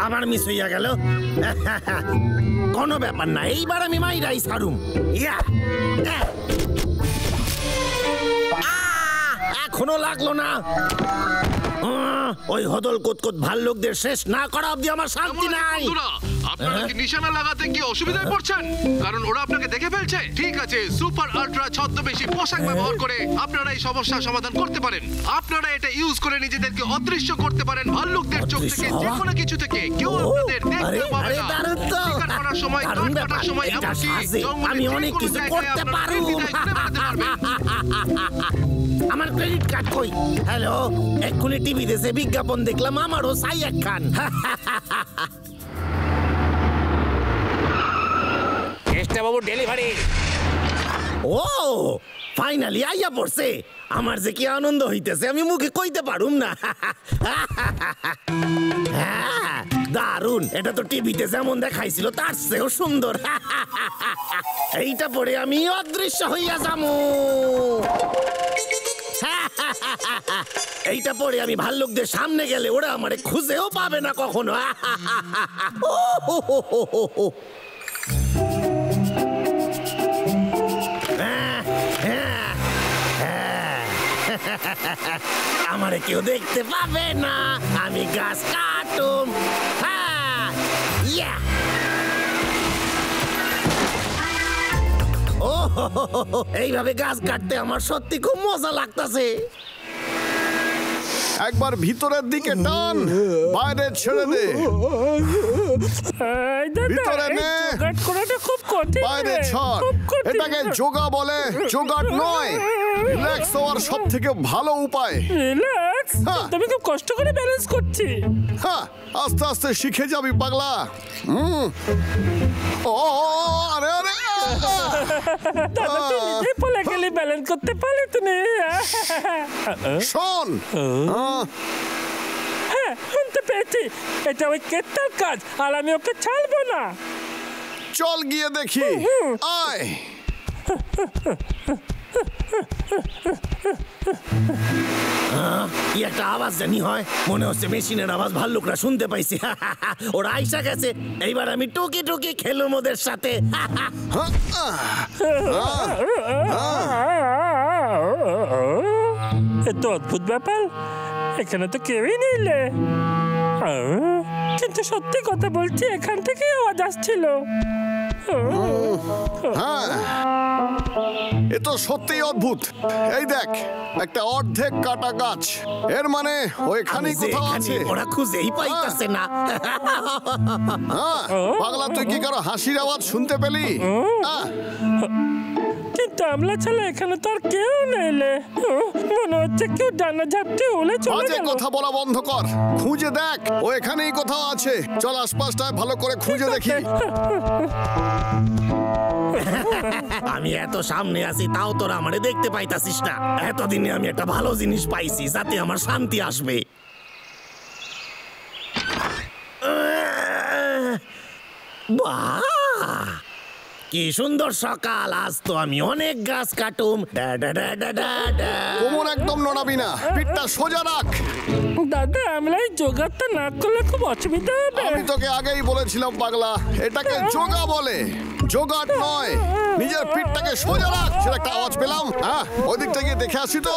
আবার মিস হইয়া গেল। কোনো ব্যাপার না, এইবার আমি মাইরাই ছাড়ুম। ইয়া এখনো লাগলো না। ওই হদল কুতকুত ভাল্লুকদের শেষ না করা অবধি আমার শান্তি নাই। আপনারা কি নিশানা লাগাতে কি অসুবিধায় পড়ছেন? কারণ ওরা আপনাকে দেখে ফেলছে। ঠিক আছে, সুপার আল্ট্রা ছদ্মবেশী পোশাক ব্যবহার করে আপনারা এই সমস্যার সমাধান করতে পারেন। আপনারা এটা ইউজ করে নিজেদেরকে অদৃশ্য করতে পারেন ভাল্লুকদের চোখ থেকে, যে কোনো কিছু থেকে। কেউ আপনাদের দেখতে পাবে না। শিকার করার সময়, কাটার সময়, এমনকি আমি অনেক কিছু করতে পারবো। আমার ক্রেডিট কার্ড কই? হ্যালো, এক্ষুনি টিভি দেশে বিজ্ঞাপন দেখলাম আমারও সাইয়াক খান। বাবু ডেলিভারি। ও ফাইনালি আইয়া পড়ছে। আমার যে কি আনন্দ হইতেছে আমি মুখে কইতে পারুম না। দারুন, এটা তো টিভিতে যেমন দেখাইছিল তার চেয়েও সুন্দর। এইটা পরে আমি অদৃশ্য হইয়া যামু। এইটা পরে আমি ভাল্লুকদের সামনে গেলে ওরা আমারে খুঁজেও পাবে না কখনো। আমারে কেউ দেখতে পাবে না, আমি গাছ কাটুম। এইভাবে গাছ কাটতে আমার সত্যি খুব মজা লাগতাছে। একবার ভিতরের দিকে টান, বাইরে ছেড়ে দে। ভিতরে নে, বাইরে ছাড়। এটাকে যোগা বলে, যোগাট নয়। রিল্যাক্স হওয়ার সব থেকে ভালো উপায়। রিল্যাক্স? আমি খুব কষ্ট করে ব্যালেন্স করছি। হ্যাঁ, আস্তে আস্তে শিখে যাবি পাগলা। ও আরে আরে, দাদা তুই নিজেই বলে গেলি ব্যালেন্স করতে পারলি তুমি। শোন, হ্যাঁ শুনতে পেয়েছি, এটা ওই কেত্তার কাজ, আর আমি ওকে ছাড়বো না। চল গিয়ে দেখি, আয়। কি একটা আওয়াজ জানি হয়, মনে হচ্ছে মেশিনের আওয়াজ ভাল্লুকরা শুনতে পাইছি। ওরা আইসা গেছে, এইবার আমি টুকি টুকি খেলুম ওদের সাথে। এত অদ্ভুত ব্যাপার, এখানে তো কেউই নেইলে। কিন্তু সত্যি কথা বলছি, এখান থেকে আওয়াজ আসছিল। হ্যাঁ, এ তো সত্যি অদ্ভুত। এই দেখ, একটা অর্ধেক কাটা গাছ। এর মানে ওইখানেই কোথাও আছে। ওরা খুঁজেই পাইতাছে না। পাগলা, তুই কি কারো হাসির আওয়াজ শুনতে পেলি? কিন্তু আমলা ছাড়া এখানে তো আর কেউ নেইলে। মনে হচ্ছে কেউ ডানা ঝাপটে উড়ে চলে গেল। কথা বলা বন্ধ কর, খুঁজে দেখ, ও এখানেই কোথাও আছে। চল আশপাশটায় ভালো করে খুঁজে দেখি। আমি এত সামনে আছি তাও তোরা আমারে দেখতে পাইতাছিস না। এতদিনে আমি একটা ভালো জিনিস পাইছি, যাতে আমার শান্তি আসবে। বাহ, কি সুন্দর সকাল। আজ তো আমি অনেক গাছ কাটুম। কোমর একদম নড়াবি না, পিঠটা সোজা রাখ। দাদা, আমরা এই যোগাটা না করলে খুব অসুবিধা হবে। আমি তোকে আগেই বলেছিলাম পাগলা, এটাকে যোগা বলে, যোগাট নয়। নিজের পিঠটাকে সোজা রাখ। সেটা একটা আওয়াজ পেলাম। হ্যাঁ, ওই দিকটা গিয়ে দেখে আসি তো।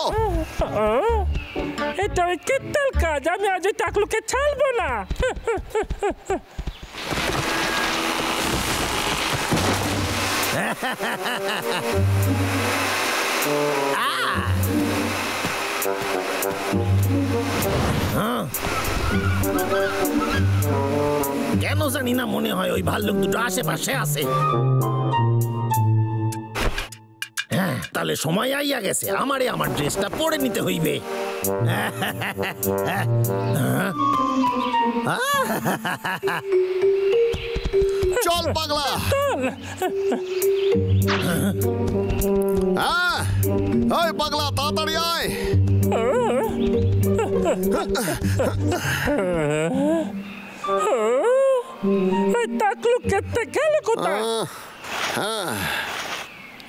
এটা ওই কেত্তার কাজ, আমি আজ ওই টাকলুকে ছাড়বো না। কেন জানি না মনে হয় ওই ভাল্লুক দুটো আশেপাশে আছে। হ্যাঁ, তাহলে সময় আইয়া গেছে, আমারে আমার ড্রেসটা পরে নিতে হইবে। চল পাগলা। হ্যাঁ, ওই পাগলা তাড়াতাড়ি আয়।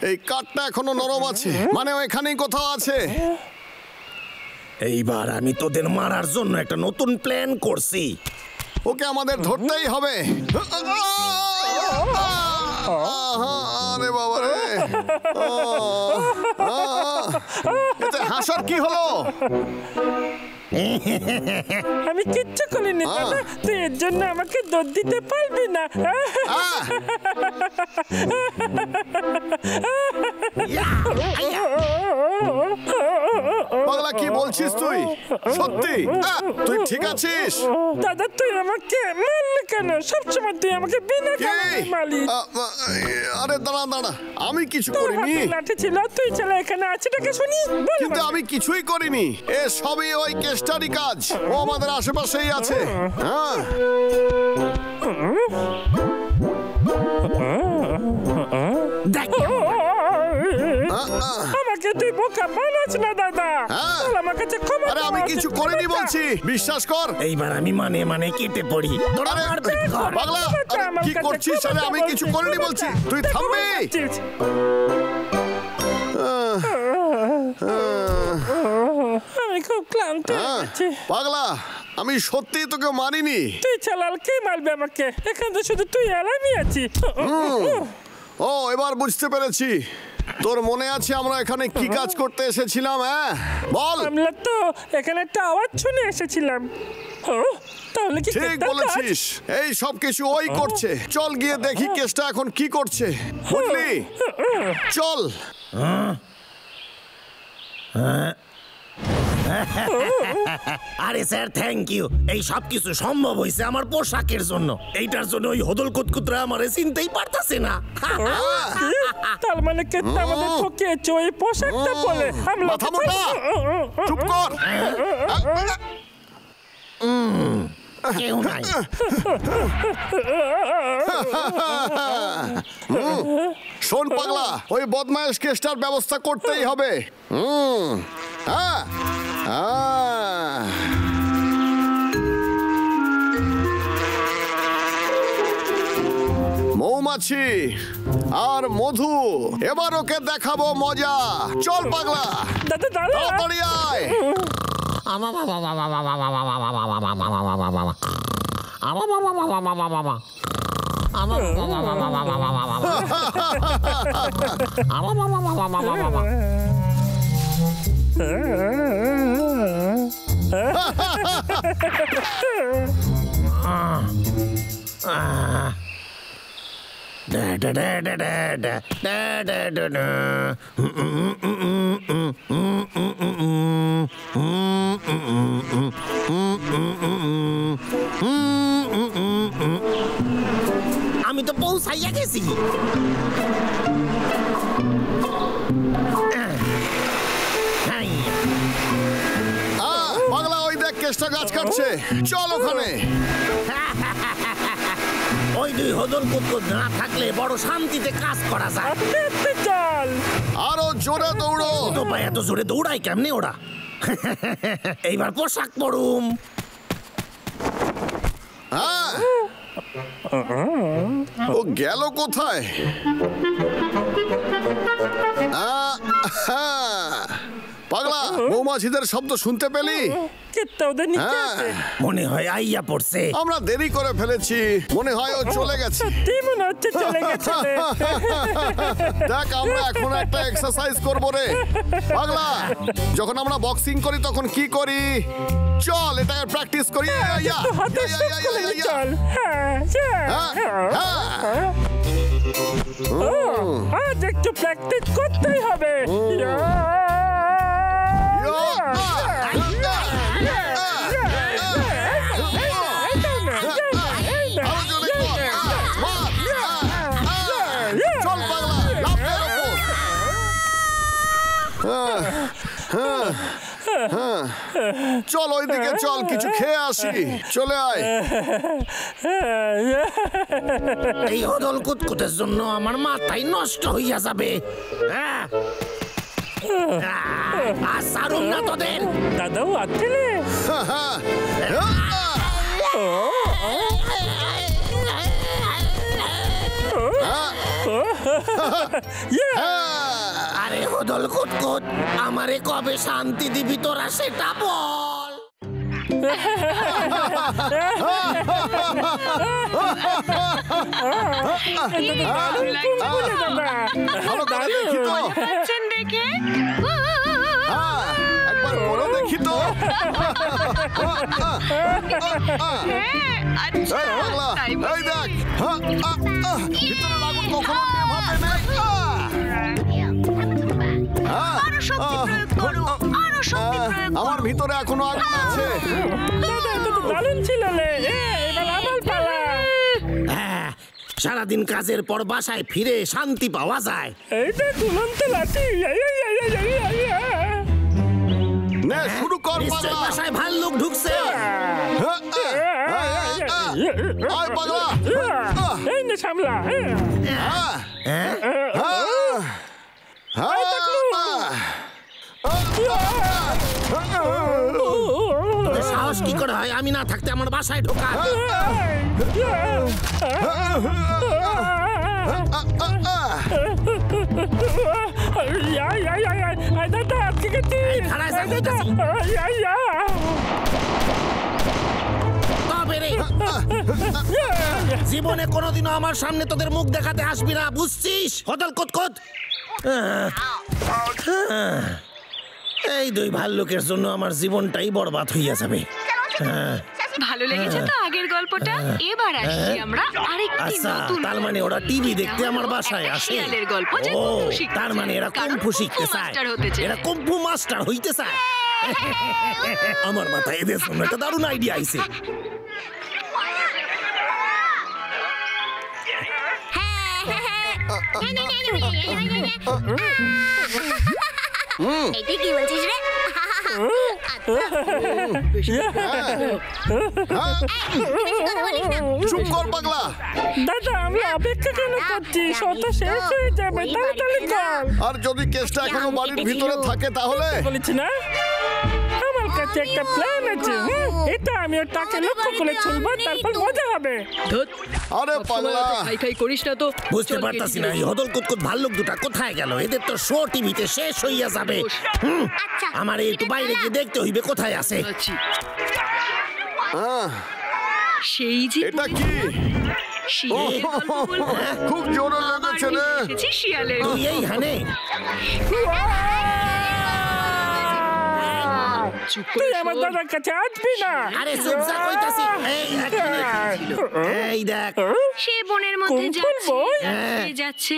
এই কাঠটা এখনো নরম আছে, মানে এখানেই কোথাও আছে। এইবার আমি তোদের মারার জন্য একটা নতুন প্ল্যান করছি। ওকে আমাদের ধরতেই হবে। আরে বাবা রে, এতে হাসার কি হলো? আমি কিচ্ছু করিনি দাদা, তুই এর জন্য আমাকে দোষ দিতে পারবি না। পাগলা, কি বলছিস তুই? সত্যি তুই ঠিক আছিস? দাদা তুই আমাকে মারলি কেন? সবসময় তুই আমাকে বিনা কারণে মারলি। আরে দাঁড়া দাঁড়া, আমি কিছু করিনি। লাঠি ছিল, তুই চলে এখানে আছিটাকে শুনি। কিন্তু আমি কিছুই করিনি, এ সবই ওই কেষ্টারই কাজ। ও আমাদের আশেপাশেই আছে। হ্যাঁ, দেখ আমাকে তুই বোকা বানাস না দাদা। চল আমার কাছে ক্ষমা। আরে আমি কিছু করিনি বলছি, বিশ্বাস কর। এইবার আমি মানে কেটে পড়ি। তোরা আরে মারপিট কর। পাগলা, আরে কি করছিস? আরে আমি কিছু করিনি বলছি, তুই থামবি? আমি খুব ক্লান্ত হয়ে গেছি। পাগলা, আমি সত্যি তোকে মারিনি। তুই চালাল, কে মারবে আমাকে? এখানে তো শুধু তুই আর আমি আছি। ও, এবার বুঝতে পেরেছি। তোর মনে আছে আমরা এখানে কি কাজ করতে এসেছিলাম? হ্যাঁ বল। আমরা তো এখানে একটা আওয়াজ শুনে এসেছিলাম। তাহলে কি ঠিক বলেছিস, এই সব কিছু ওই করছে। চল গিয়ে দেখি কেসটা এখন কি করছে, বুঝলি? চল। আরে স্যার, থ্যাংক ইউ। এই সব কিছু সম্ভব হয়েছে আমার পোশাকের জন্য। এইটার জন্য ওই হদল কুতকুতরা আমারে চিনতেই পারতাছে না। তার মানে কেটে আমাদের ঠকিয়েছে ওই পোশাকটা বলে। মাথা মোটা, চুপ কর। কেউ নাই। শোন পাগলা, ওই বদমাইশ কেসটার ব্যবস্থা করতেই হবে। হ্যাঁ, মৌমাছি আর মধু, এবার ওকে দেখাবো মজা। চল পাগলা, দাদা দাঁড়া। তাড়াতাড়ি আয়। আমি তো পৌঁছাইয়া গেছি। পাগলা, ওই দেখ কেসটা গাছ কাটছে। চল ওখানে। ওই দুই হদল কুতকুত না থাকলে বড় শান্তিতে কাজ করা যায়। চল আরো জোরে দৌড়ো। তো ভাই, এত জোরে দৌড়ায় কেমনে ওরা? এইবার পোশাক পরুম। ও গেল কোথায়? পাগলা, মৌমাছিদের শব্দ শুনতে পেলি? ওদের নিচে আছে। মনে হয় আইয়া পড়ছে। আমরা দেরি করে ফেলেছি, মনে হয় ও চলে গেছে। সত্যি মনে হচ্ছে চলে গেছে। দেখ, আমরা এখন একটা এক্সারসাইজ করব রে পাগলা। যখন আমরা বক্সিং করি তখন কি করি? চল এটা প্র্যাকটিস করি। চল। আজ একটু প্র্যাকটিস করতেই হবে। চল ওইদিকে চল, কিছু খেয়ে আসি। চলে আয়। এই হদল কুতকুতের জন্য আমার মাথাই নষ্ট হইয়া যাবে। আর সারুন না তোদের। দাদাও আছে। আরে হদল কুতকুত, আমারে কবে শান্তি দিবি তোরা সেটা বল। ভালো করে দেখি তো। দেখে হ্যাঁ, একবার করে দেখি তো। আচ্ছা এই পাগলা, তাই এই বলি। দেখ। ভিতরে আগুন কখনো নেভাতে নেই। আরো শক্তি প্রয়োগ করো, আরো শক্তি প্রয়োগ করো। আমার ভিতরে এখনো আগুন আছে। দাদা এটা তো দারুণ ছিল রে। এবার আমার পালা। হ্যাঁ, সারাদিন কাজের পর বাসায় ফিরে শান্তি পাওয়া যায়। এইটা দুলন্ত লাঠি। নে শুরু কর নিশ্চয় পাগলা। বাসায় ভাল্লুক ঢুকছে। আয় পাগলা। এই নে সামলা। তোদের সাহস কি করে হয় আমি না থাকতে আমার বাসায় ঢোকা? দাদা ঠিক আছে। এই খাড়ায় যা, কইতাছি। তবে রে, জীবনে কোনোদিনও আমার সামনে তোদের মুখ দেখাতে আসবি না, বুঝছিস? হদল কুতকুত। এই দুই ভাল্লুকের জন্য আমার জীবনটাই বরবাদ হইয়া যাবে। ভালো লেগেছে তো আগের গল্পটা? এবার আসি আমরা আরেকটি আচ্ছা, নতুন তার মানে ওরা টিভি দেখতে আমার বাসায় আসে। শিয়ালের গল্প যে ও, কুম্ফু শিখতে তার মানে এরা কারণ কুম্ফু শিখতে কুম্ফু চায়। মাস্টার হতে চায়। এরা কুম্ফু মাস্টার হইতে চায়। আমার মাথায় এদের জন্য একটা দারুণ আইডিয়া আইছে। এটা কি বলছিস রে? চুপ কর পাগলা। দাদা আমরা অপেক্ষা কেন করছি? শত শেষ হয়ে যাবে, তাড়াতাড়ি কর। আর যদি কেসটা এখনো বাড়ির ভিতরে থাকে তাহলে? বলেছি না আমার কাছে একটা প্ল্যান আছে। এটা আমি ওর টাকে লক্ষ্য করে চলবো, তারপর মজা হবে। আরে পাগলা, খাই খাই করিস না তো। বুঝতে পারতাছি না এই হদল কুতকুত ভাল্লুক দুটা কোথায় গেল। এদের তো শো টিভিতে শেষ হইয়া যাবে। আমার একটু বাইরে গিয়ে দেখতে হইবে কোথায় আছে। আচ্ছা সেই যে এটা কি? শিয়ালের গল্প বলবো। খুব জোরে লেগেছে রে। এসেছি শিয়ালের তুই এইখানে? চুপ তুই করে আমার শোন। দাদার কাছে আসবি না। আরে চুপ যা কইতাছি। এই এক মিনিট। এই দেখ, সে বনের মধ্যে কুম্ফুর যাচ্ছে বই? যাচ্ছে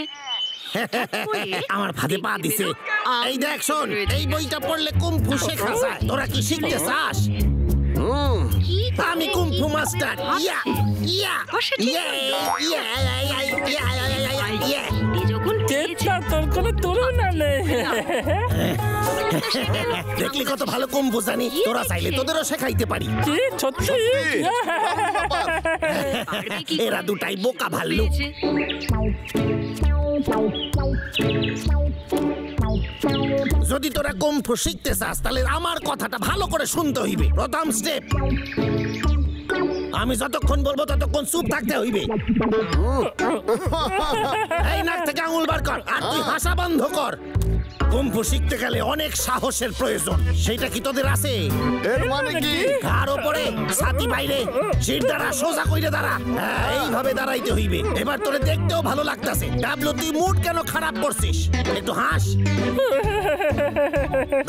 আমার ফাঁদে পা দিছে। এই দেখ শোন, এই বইটা পড়লে কুম্ফু শেখা যায়। তোরা কি শিখতে চাস? আমি কুম্ফু মাস্টার। ইয়া ইয়া ইয়া ইয়া ইয়া ইয়া। যখন চেষ্টা তোর কোনো তুলনা নেই। দেখলি কত ভালো কুম্ফু জানি। তোরা চাইলে তোদেরও শেখাইতে পারি। কি সত্যি? এরা দুটাই বোকা ভাল্লুক। যদি তোরা কুম্ফু শিখতে চাস তাহলে আমার কথাটা ভালো করে শুনতে হইবে। প্রথম স্টেপ, আমি যতক্ষণ বলবো ততক্ষণ চুপ থাকতে হইবে। এই নাক থেকে আঙুল বার কর আর তুই হাসা বন্ধ কর। কুম্ফু শিখতে গেলে অনেক সাহসের প্রয়োজন। সেটা কি তোদের আছে? এর মানে কি? কার ওপরে, ছাতি বাইরে, সিট দাঁড়া, সোজা কইরে দাঁড়া। হ্যাঁ, এইভাবে দাঁড়াইতে হইবে। এবার তোরে দেখতেও ভালো লাগতাছে। ডাবলু তুই মুড কেন খারাপ করছিস? একটু হাস।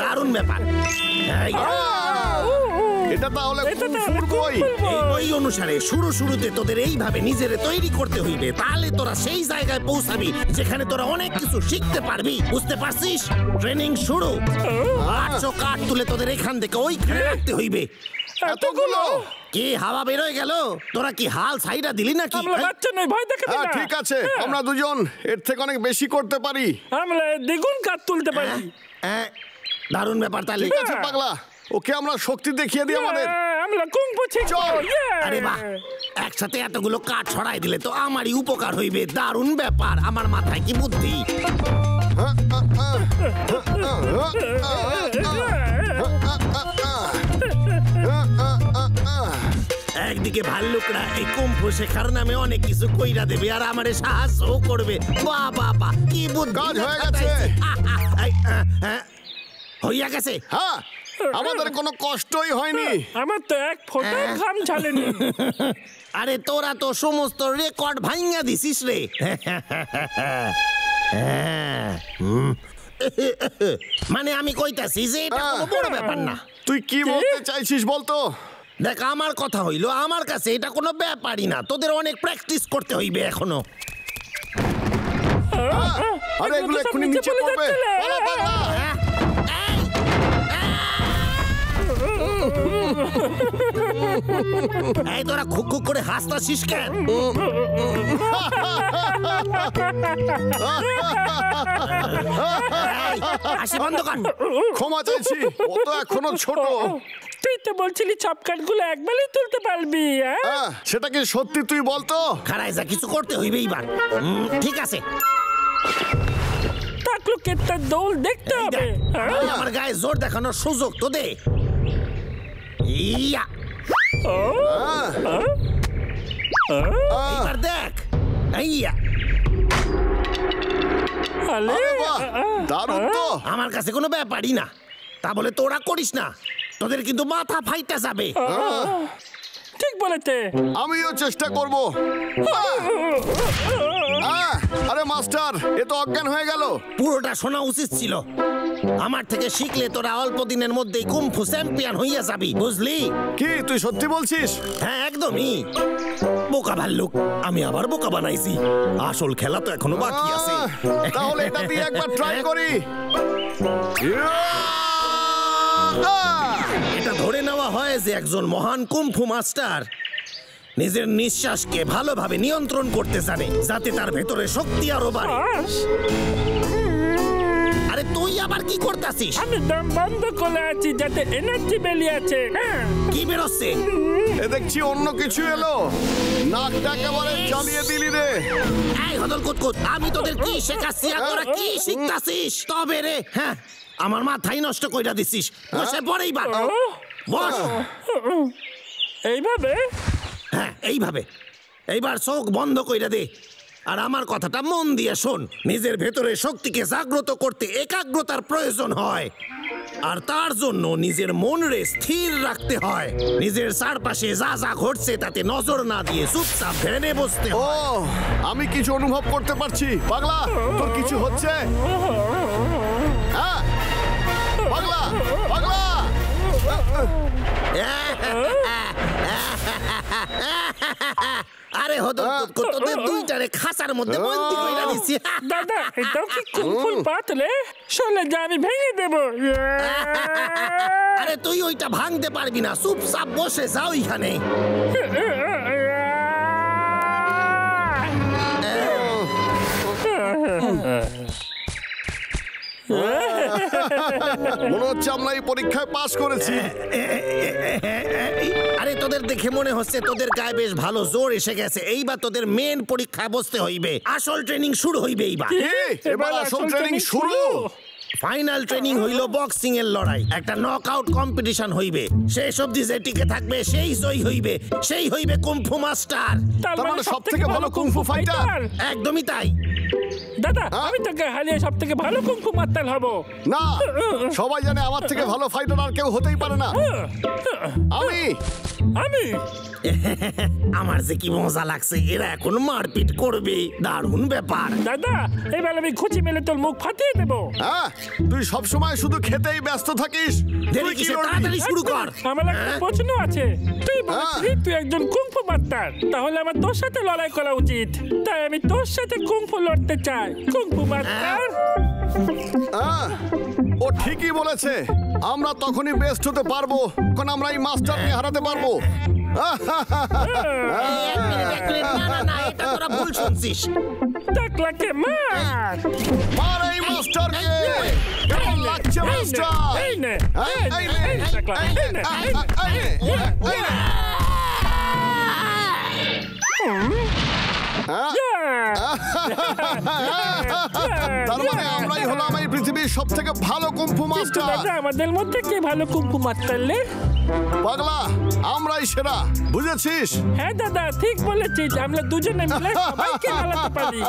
দারুণ ব্যাপার। এই, এটা তাহলে এটা কুম্ফুর বই। এই বই অনুসারে শুরুতে তোদের এইভাবে নিজেরে তৈরি করতে হইবে। তাহলে তোরা সেই জায়গায় পৌঁছাবি যেখানে তোরা অনেক কিছু শিখতে পারবি। বুঝতে পারছিস? ট্রেনিং শুরু। 800 কাঠ তুলে তোদের এখান থেকে ওইখানে রাখতে হইবে। এতগুলো? কি হাওয়া বেরোয় গেল? তোরা কি হাল ছাইরা দিলি নাকি? আমরা বাচ্চা নই, ভয় দেখাবি হ্যাঁ না। ঠিক আছে, আমরা দুজন এর থেকে অনেক বেশি করতে পারি। আমরা দ্বিগুণ কাঠ তুলতে পারি। দারুণ ব্যাপার তাহলে। ঠিক আছে পাগলা, ওকে আমরা শক্তি দেখিয়ে দিই আমাদের। আমরা কুম্ফু শিখবো। চল। আরে বাহ, একসাথে এতগুলো কাঠ ছড়াই দিলে তো আমারই উপকার হইবে। দারুণ ব্যাপার। আমার মাথায় কি বুদ্ধি। একদিকে ভাল্লুকরা এই কুম্ফু শেখার নামে অনেক কিছু কইরা দেবে আর আমারে সাহায্যও করবে। বাহ বাহ বাহ, কি বুদ্ধি! কাজ হয়ে গেছে। হইয়া গেছে। হ্যাঁ, আমাদের কোনো কষ্টই হয়নি। আমার তো এক ফোঁটা ঘাম ঝালেনি। আরে তোরা তো সমস্ত রেকর্ড ভাঙা দিছিস রে। মানে আমি কইতাছি যে এটা কোনো বড় ব্যাপার না। তুই কি বলতে চাইছিস বলতো? দেখ, আমার কথা হইলো, আমার কাছে এটা কোনো ব্যাপারই না। তোদের অনেক প্র্যাকটিস করতে হইবে এখনো। আরে এগুলো এক্ষুনি নিচে পড়বে। পালা, পালা। এই তোরা খুক খুক করে হাসতাছিস কেন? হাসি বন্ধ কর। ক্ষমা চাইছি, ও তো এখনো ছোট। তুই তো বলছিলি চপকাট গুলো একবারই তুলতে পারবি। সেটা কি সত্যি তুই বলতো? খারাই যা, কিছু করতে হইবে এইবার। ঠিক আছে, টাকলু কেটটা দৌড় দেখতে হবে। আমার গায়ে জোর দেখানোর সুযোগ তো দে। ইয়া, এইবার দেখ। ইয়া, আরে বাহ, দারুণ তো। আমার কাছে কোনো ব্যাপারই না। তা বলে তোরা করিস না, তোদের কিন্তু মাথা ফাইটা যাবে। ঠিক বলেছে। আমিও চেষ্টা করব। আরে মাস্টার, এ তো অজ্ঞান হয়ে গেল। পুরোটা শোনা উচিত ছিল। আমার থেকে শিখলে তোরা অল্প দিনের মধ্যেই কুম্ফু চ্যাম্পিয়ন হইয়া যাবি, বুঝলি? কি তুই সত্যি বলছিস? হ্যাঁ, একদমই। বোকা ভাল্লুক, আমি আবার বোকা বানাইছি। আসল খেলা তো এখনো বাকি আছে। তাহলে এটা দিয়ে একবার ট্রাই করি। এটা ধরে নেওয়া হয় যে একজন মহান কুম্ফু মাস্টার নিজের নিঃশ্বাসকে ভালোভাবে নিয়ন্ত্রণ করতে জানে, যাতে তার ভেতরে শক্তি আরো বাড়ে। আরে তুই আবার কি করতেছিস? আমি দম বন্ধ করে আছি যাতে এনার্জি বেরিয়ে আছে। কি বেরোচ্ছে? এ দেখছি অন্য কিছু এলো। নাকটা একেবারে জ্বালিয়ে দিলি রে। এই হদল কুতকুত, আমি তোদের কি শেখাচ্ছি আর তোরা কি শিখতাছিস? তবে রে, হ্যাঁ, আমার মাথাই নষ্ট কইরা দিছিস। বসে পড়েই বার বস। এইভাবে? হ্যাঁ, এইভাবে। এইবার চোখ বন্ধ কইরা দে আর আমার কথাটা মন দিয়ে শোন। নিজের ভেতরে শক্তিকে জাগ্রত করতে একাগ্রতার প্রয়োজন হয়, আর তার জন্য নিজের মনরে স্থির রাখতে হয়। নিজের চারপাশে যা যা ঘটছে তাতে নজর না দিয়ে চুপচাপ ধ্যানে বসতে ও, হয়। আমি কিছু অনুভব করতে পারছি। পাগলা, তোর কিছু হচ্ছে? হ্যাঁ, পাগলা, পাগলা। আরে হদল কুতকুত, তোদের দুইটারে খাঁচার মধ্যে বন্দি কইরা দিছি। দাদা, এটাও কি কুমফুল পাতলে? শোনে যা, আমি ভেঙে দেব। আরে তুই ওইটা ভাঙতে পারবি না, চুপচাপ বসে যাও এখানে। মনে হচ্ছে আমরা এই পরীক্ষায় পাশ করেছি। আরে তোদের দেখে মনে হচ্ছে তোদের গায়ে বেশ ভালো জোর এসে গেছে। এইবার তোদের মেন পরীক্ষায় বসতে হইবে। আসল ট্রেনিং শুরু হইবে এইবার। এবার আসল ট্রেনিং শুরু। ফাইনাল ট্রেনিং হইল বক্সিং এর লড়াই। একটা নকআউট কম্পিটিশন হইবে। শেষ অবধি যে টিকে থাকবে সেই জয়ী হইবে। সেই হইবে কুম্ফু মাস্টার। তার মানে সবথেকে ভালো কুংফু ফাইটার। একদমই তাই। দাদা, আমি তোকে হারিয়ে সব থেকে ভালো কুমফু মাস্টার হব। না, সবাই জানে আমার থেকে ভালো ফাইটার আর কেউ হতেই পারে না। আমি আমি আমার যে কি মজা লাগছে। এরা এখন মারপিট করবে, দারুণ ব্যাপার। দাদা, এবার আমি খুঁচি মেলে তোর মুখ ফাটিয়ে দেবো। হ্যাঁ, তুই সবসময় শুধু খেতেই ব্যস্ত থাকিস। দেরি তুই কি কিসে? লড়বি? তাড়াতাড়ি শুরু কর। আমার একটা প্রশ্ন আছে। তুই বলছিস তুই একজন কুমফু মাস্টার, তাহলে আমার তোর সাথে লড়াই করা উচিত। তাই আমি তোর সাথে কুমফু লড়তে চাই। Kung fu master. ও ঠিকই বলেছে। আমরা তখনই বেস্ট হতে পারবো যখন আমরা এই মাস্টারকে হারাতে পারবো। এক মিনিট, না না না, এটা তোরা ভুল শুনছিস। টাকলাকে মার। মার এই মাস্টারকে। কেমন লাগছে মাস্টার? এই নে, এই নে, এই টাকলা, এই নে, এই নে। এই নে। তার মানে আমরাই হলাম এই পৃথিবীর সব থেকে ভালো কুম্ফু মাস্টার। দাদা, আমাদের মধ্যে কে ভালো কুমফু মাস্টার লে? পাগলা আমরাই সেরা, বুঝেছিস? হ্যাঁ দাদা ঠিক বলেছিস, আমরা দুজনে মিলে সবাইকে লড়াতে পারি।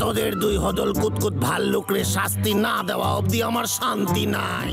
তোদের দুই হদল কুতকুত ভাল্লুকরে শাস্তি না দেওয়া অবধি আমার শান্তি নাই।